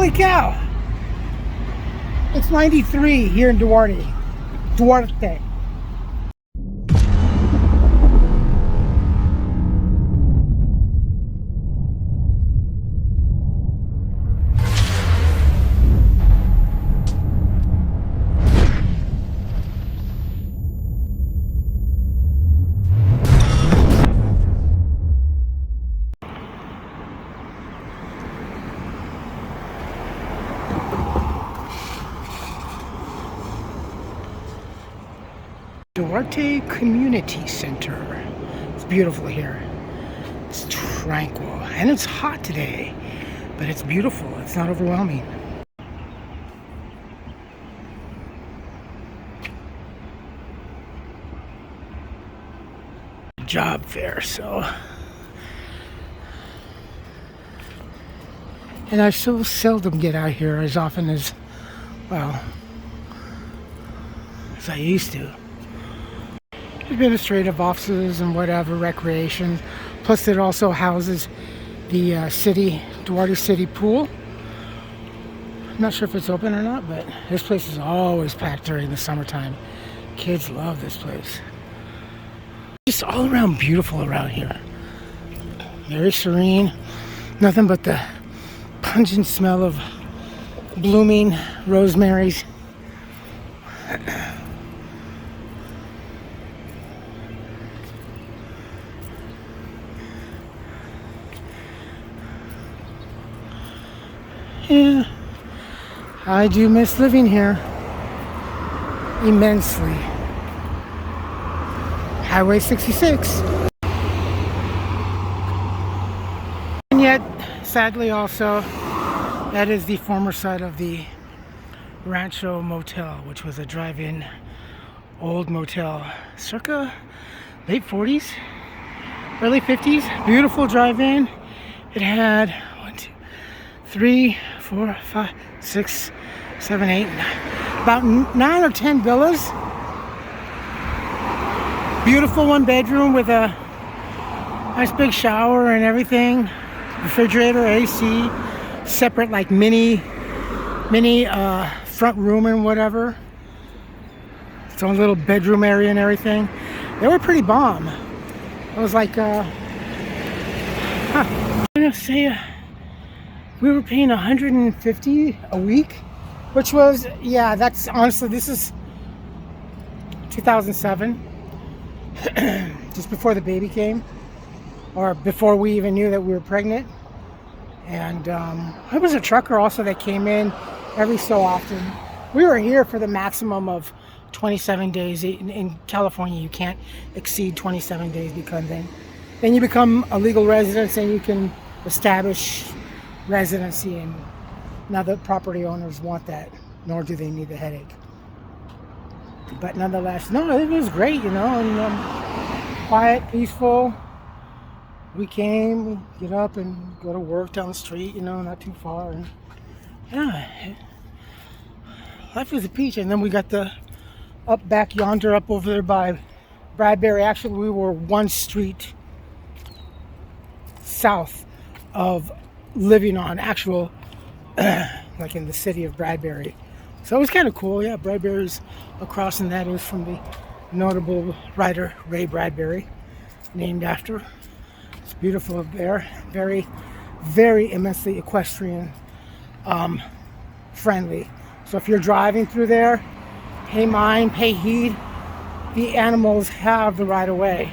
Holy cow! It's 93 here in Duarte. Duarte. Duarte Community Center. It's beautiful here. It's tranquil and it's hot today, but it's beautiful. It's not overwhelming. Job fair, so. And I so seldom get out here as often as, well, as I used to. Administrative offices and whatever, recreation. Plus it also houses the Duarte City pool. I'm not sure if it's open or not, but this place is always packed during the summertime. Kids love this place. Just all around beautiful around here. Very serene. Nothing but the pungent smell of blooming rosemaries. Yeah, I do miss living here immensely. Highway 66. And yet, sadly also, that is the former site of the Rancho Motel, which was a drive-in old motel circa late 40s, early 50s. Beautiful drive-in. It had 1, 2, 3, 4, 5, 6, 7, 8, about 9 or 10 villas. Beautiful one bedroom with a nice big shower and everything. Refrigerator, AC, separate like mini front room and whatever. Its own little bedroom area and everything. They were pretty bomb. It was like, I'm gonna say, we were paying $150 a week, which was, yeah, that's honestly, this is 2007, just before the baby came, or before we even knew that we were pregnant. And there was a trucker also that came in every so often. We were here for the maximum of 27 days. In California, you can't exceed 27 days because then you become a legal resident and you can establish residency, and now the property owners want that, nor do they need the headache. But nonetheless, no, it was great, you know, and quiet, peaceful. We came, get up and go to work down the street, you know, not too far, and yeah, life was a peach. And then we got the up back yonder, up over there by Bradbury. Actually, we were one street south of living on actual like in the city of Bradbury, so it was kind of cool. Yeah, Bradbury's across, and that is from the notable writer Ray Bradbury, named after. It's beautiful up there, very, very immensely equestrian friendly. So if you're driving through there, pay mind, pay heed. The animals have the right of way,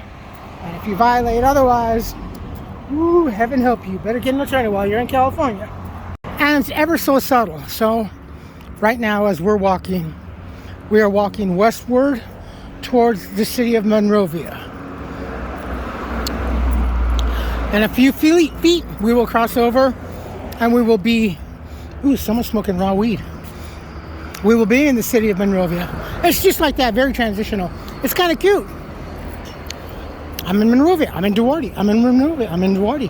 and if you violate otherwise, ooh, heaven help you. Better get an attorney while you're in California. And it's ever so subtle. So right now as we're walking, we are walking westward towards the city of Monrovia. In a few feet, we will cross over and we will be, ooh, someone's smoking raw weed. We will be in the city of Monrovia. It's just like that, very transitional. It's kind of cute. I'm in Monrovia, I'm in Duarte, I'm in Monrovia, I'm in Duarte.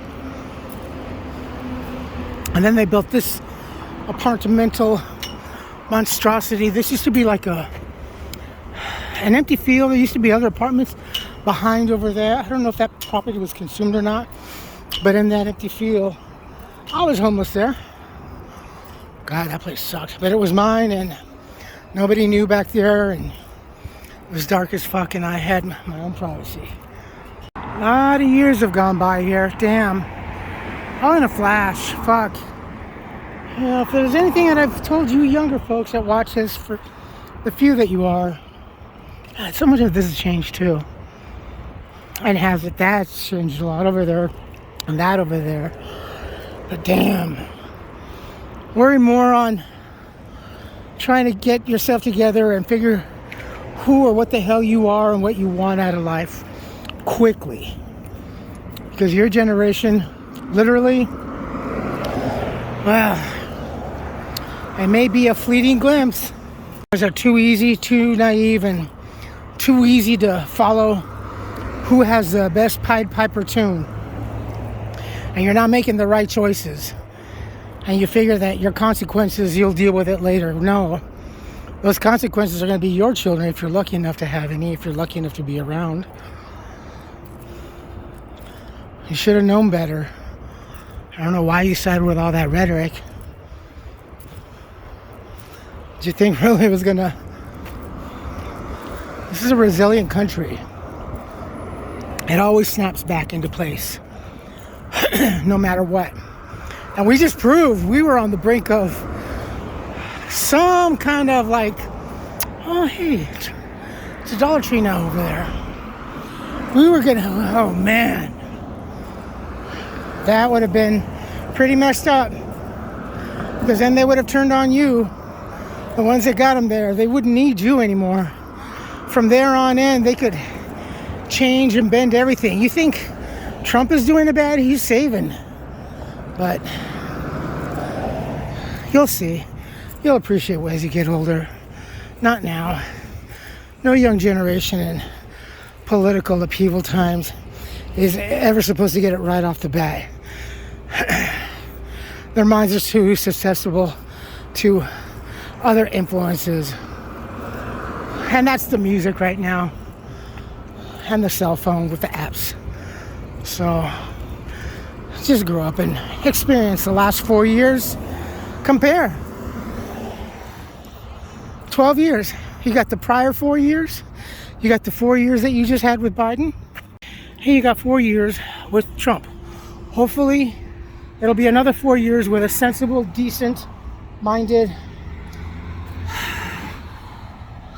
And then they built this apartmental monstrosity. This used to be like an empty field. There used to be other apartments behind over there. I don't know if that property was consumed or not, but in that empty field, I was homeless there. God, that place sucked. But it was mine, and nobody knew back there, and it was dark as fuck, and I had my own privacy. A lot of years have gone by here. Damn. All in a flash. Fuck. You know, if there's anything that I've told you younger folks that watch this, for the few that you are, God, so much of this has changed too. And has it? That's changed a lot over there, and that over there. But damn. Worry more on trying to get yourself together and figure who or what the hell you are and what you want out of life quickly. Because your generation, literally, well, it may be a fleeting glimpse. Those are too easy, too naive, and too easy to follow who has the best Pied Piper tune. And you're not making the right choices. And you figure that your consequences, you'll deal with it later. No. Those consequences are going to be your children if you're lucky enough to have any, if you're lucky enough to be around. You should have known better. I don't know why you sided with all that rhetoric. Did you think really it was gonna... This is a resilient country. It always snaps back into place. No matter what. And we just proved we were on the brink of some kind of like, oh hey, it's a Dollar Tree now over there. We were gonna, oh man. That would have been pretty messed up. Because then they would have turned on you. The ones that got them there, they wouldn't need you anymore. From there on in, they could change and bend everything. You think Trump is doing it bad? He's saving. But you'll see. You'll appreciate it as you get older. Not now. No young generation in political upheaval times is ever supposed to get it right off the bat. Their minds are too susceptible to other influences. And that's the music right now. And the cell phone with the apps. So just grow up and experience the last 4 years. Compare. 12 years. You got the prior 4 years. You got the 4 years that you just had with Biden. And you got 4 years with Trump. Hopefully, it'll be another 4 years with a sensible, decent-minded,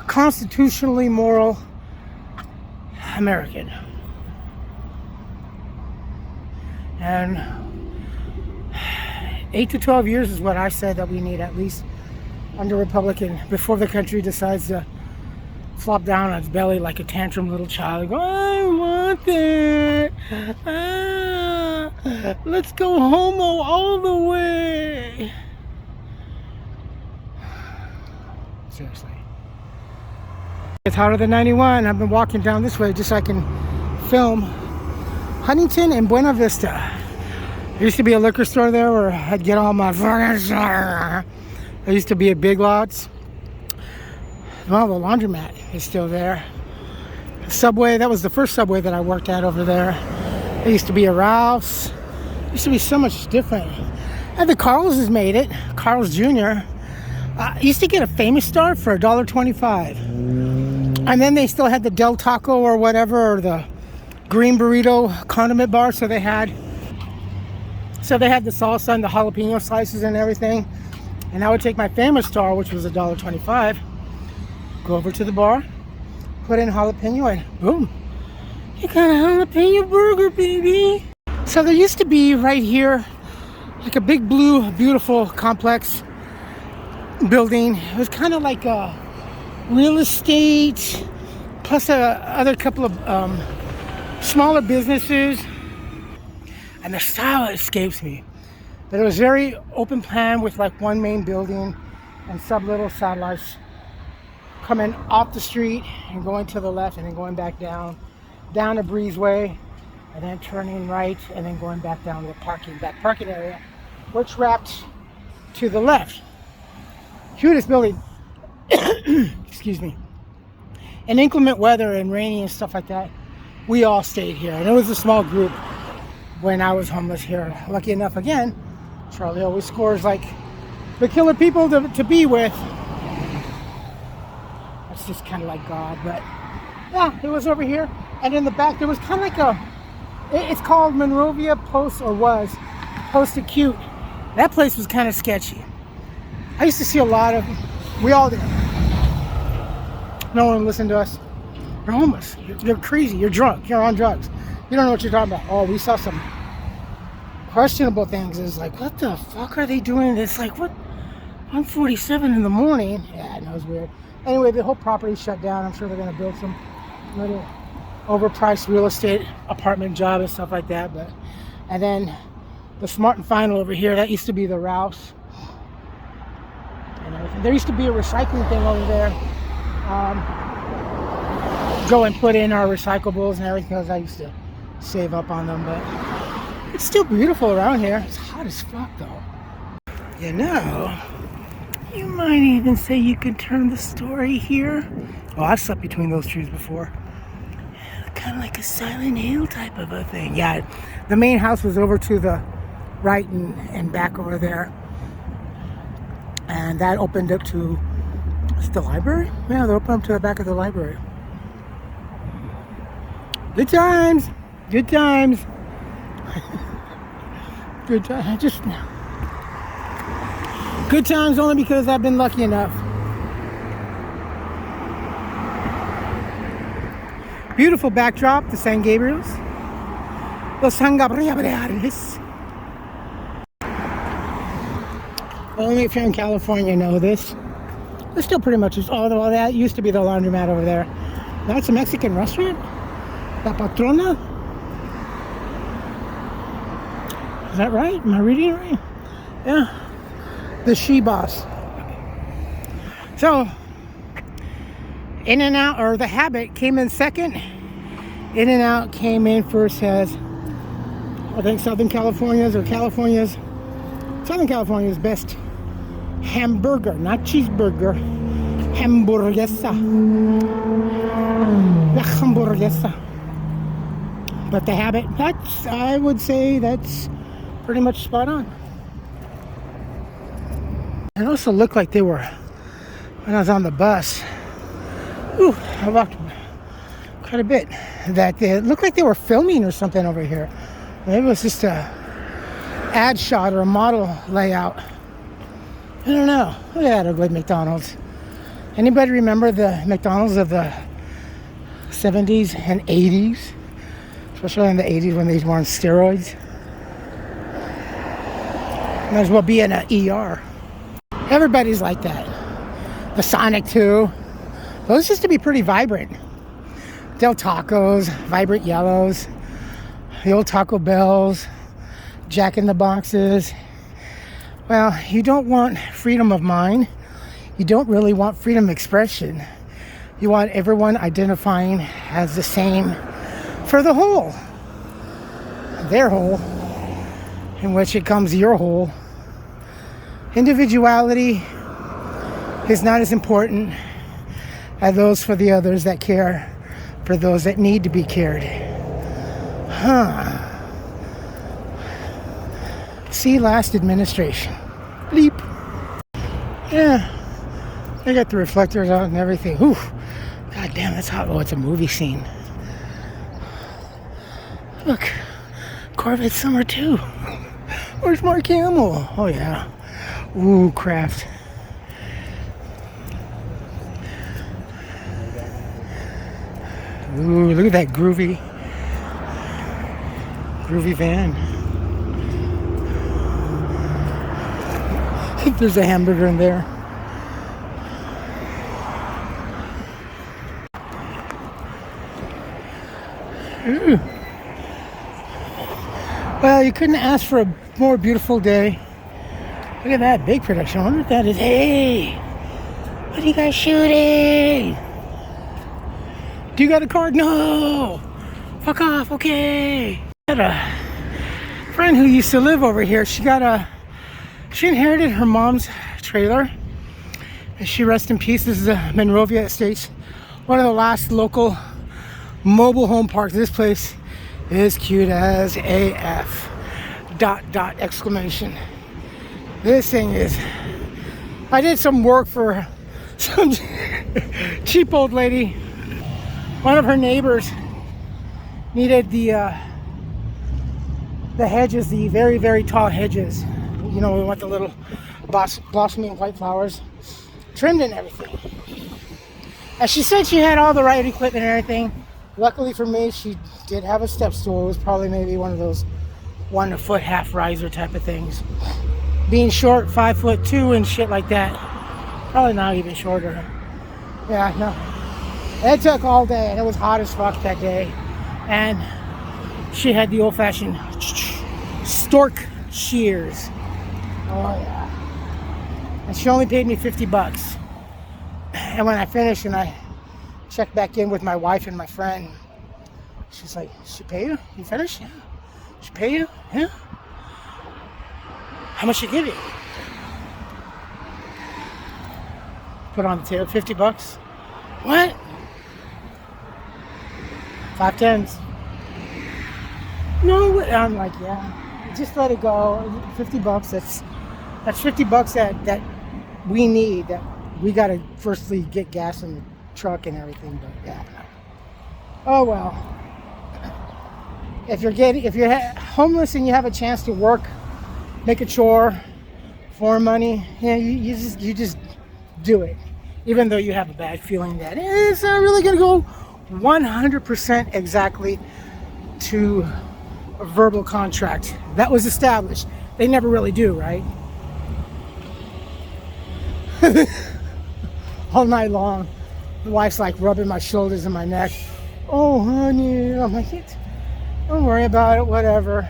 constitutionally moral American. And 8 to 12 years is what I said that we need at least under Republican before the country decides to flop down on its belly like a tantrum little child and go, I want that. Let's go homo all the way. Seriously. It's hotter than 91. I've been walking down this way just so I can film Huntington and Buena Vista. There used to be a liquor store there where I'd get all my... There used to be a Big Lots. Well, the laundromat is still there. Subway, that was the first Subway that I worked at over there. There used to be a Ralph's. There used to be so much different. And the Carl's has made it. Carl's Jr. Used to get a Famous Star for $1.25. And then they still had the Del Taco or whatever, or the green burrito condiment bar. So they had the salsa and the jalapeno slices and everything. And I would take my Famous Star, which was $1.25, go over to the bar, put in jalapeno, and boom, you got a jalapeno burger, baby. So there used to be right here like a big blue, beautiful complex building. It was kind of like a real estate plus other couple of smaller businesses, and the style escapes me. But it was very open plan with like one main building and sub little satellites coming off the street and going to the left and then going back down a breezeway and then turning right and then going back down the back parking area, which wrapped to the left. Cutest building. Excuse me. In inclement weather and rainy and stuff like that, we all stayed here. And it was a small group when I was homeless here. Lucky enough, again, Charlie always scores like the killer people to be with. That's just kind of like God, but yeah, it was over here. And in the back, there was kind of like it's called Monrovia Post, or was Post Acute. That place was kind of sketchy. I used to see a lot of, we all did. No one listened to us. You're homeless. You're crazy. You're drunk. You're on drugs. You don't know what you're talking about. Oh, we saw some questionable things. It's like, what the fuck are they doing? It's like, what? 1:47 in the morning. Yeah, that was weird. Anyway, the whole property shut down. I'm sure they're going to build some little overpriced real estate apartment job and stuff like that. But, and then the Smart and Final over here, that used to be the Rouse. And everything. There used to be a recycling thing over there. Go and put in our recyclables and everything, because I used to save up on them. But it's still beautiful around here. It's hot as fuck though. You know, you might even say you could turn the story here. Oh, I've slept between those trees before. Kind of like a Silent Hill type of a thing. Yeah, the main house was over to the right and back over there. And that opened up to, it's the library? Yeah, they opened up to the back of the library. Good times. Good times. Good times. Just good times only because I've been lucky enough. Beautiful backdrop, the San Gabriels. Los San Gabriels. Only if you're in California know this. It's still pretty much, although that used to be the laundromat over there. Now it's a Mexican restaurant. La Patrona. Is that right? Am I reading it right? Yeah. The She Boss. So, In-N-Out, or The Habit, came in second. In-N-Out came in first as, I think, Southern California's best hamburger, not cheeseburger, hamburguesa. La hamburguesa. But The Habit, that's, I would say that's pretty much spot on. It also looked like they were, when I was on the bus, I walked quite a bit, that they looked like they were filming or something over here. Maybe it was just a ad shot or a model layout. I don't know. Look at that ugly McDonald's. Anybody remember the McDonald's of the 70s and 80s? Especially in the 80s when they were on steroids. Might as well be in an ER. Everybody's like that. The Sonic 2. Those used to be pretty vibrant. Del Tacos, vibrant yellows. The old Taco Bells. Jack in the Boxes. Well, you don't want freedom of mind. You don't really want freedom of expression. You want everyone identifying as the same for the whole. Their whole, in which it comes your whole. Individuality is not as important as those for the others that care for those that need to be cared. See last administration. Bleep. Yeah. They got the reflectors out and everything. Whew. God damn, that's hot. Oh, it's a movie scene. Look. Corvette Summer 2. Where's Mark Hamill? Oh, yeah. Ooh, craft. Ooh, look at that groovy van. I think there's a hamburger in there. Ooh. Well, you couldn't ask for a more beautiful day. Look at that big production. I wonder what that is. Hey, what are you guys shooting? Do you got a card? No. Fuck off. Okay. I had a friend who used to live over here. She inherited her mom's trailer. And she rest in peace. This is a Monrovia Estates. One of the last local mobile home parks. This place is cute as AF. .. Exclamation. This thing is I did some work for some cheap old lady. One of her neighbors needed the hedges, the very, very tall hedges. You know, we want the little blossoming white flowers trimmed and everything. And she said she had all the right equipment and everything. Luckily for me, she did have a step stool. It was probably maybe one of those 1 foot half riser type of things. Being short, 5'2" and shit like that. Probably not even shorter. Yeah, no. It took all day, and it was hot as fuck that day. And she had the old-fashioned stork shears. Oh yeah. And she only paid me $50. And when I finished and I checked back in with my wife and my friend, she's like, "She pay you? You finished? Yeah. She pay you? Yeah. How much she give you?" Put on the table, $50. What? 5 tens. No, I'm like, yeah. Just let it go. $50. That's $50 that we need. That we gotta firstly get gas in the truck and everything. But yeah. Oh well. If you're homeless and you have a chance to work, make a chore for money, yeah, you just do it. Even though you have a bad feeling that it's not really gonna go 100% exactly to a verbal contract that was established. They never really do, right? All night long, the wife's like rubbing my shoulders and my neck. "Oh, honey," I'm like, "Don't worry about it, whatever."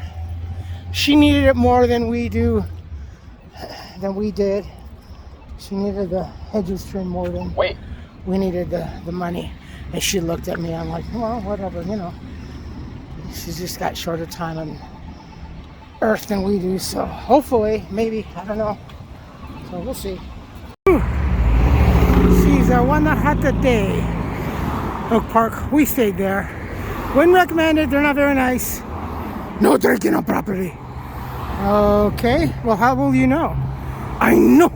She needed it more than we did. She needed the hedges trimmed more than we needed the money. And she looked at me. I'm like, "Well, whatever, you know." She's just got shorter time on Earth than we do. So hopefully, maybe, I don't know. So we'll see. She's a one hot day. Oak Park. We stayed there. Wouldn't recommend it. They're not very nice. No drinking on property. Okay. Well, how will you know? I know.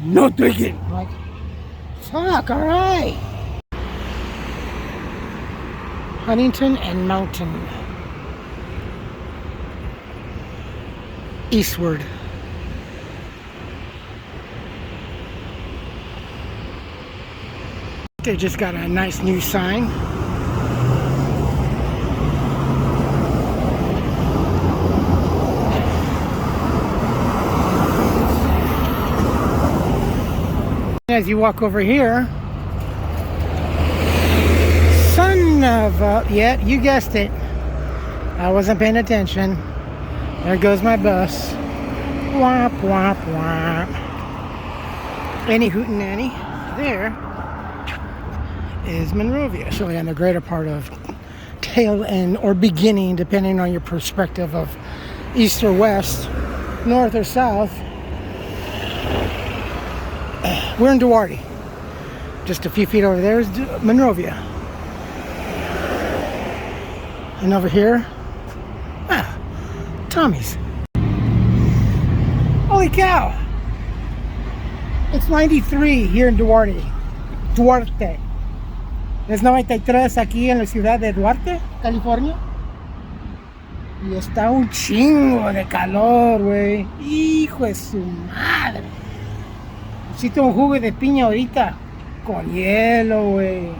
No drinking. I'm like, fuck, all right. Huntington and Mountain. Eastward. They just got a nice new sign. As you walk over here, son of a, yeah, you guessed it. I wasn't paying attention. There goes my bus. Womp, womp, womp. Any hootenanny. There is Monrovia, actually on the greater part of tail end or beginning, depending on your perspective of east or west, north or south. We're in Duarte. Just a few feet over there is Monrovia. And over here, Tommy's. Holy cow! It's 93 here in Duarte. Duarte. Es 93 aquí en la ciudad de Duarte, California. Y está un chingo de calor, güey. Hijo de su madre. Necesito un jugo de piña ahorita. Con hielo, güey.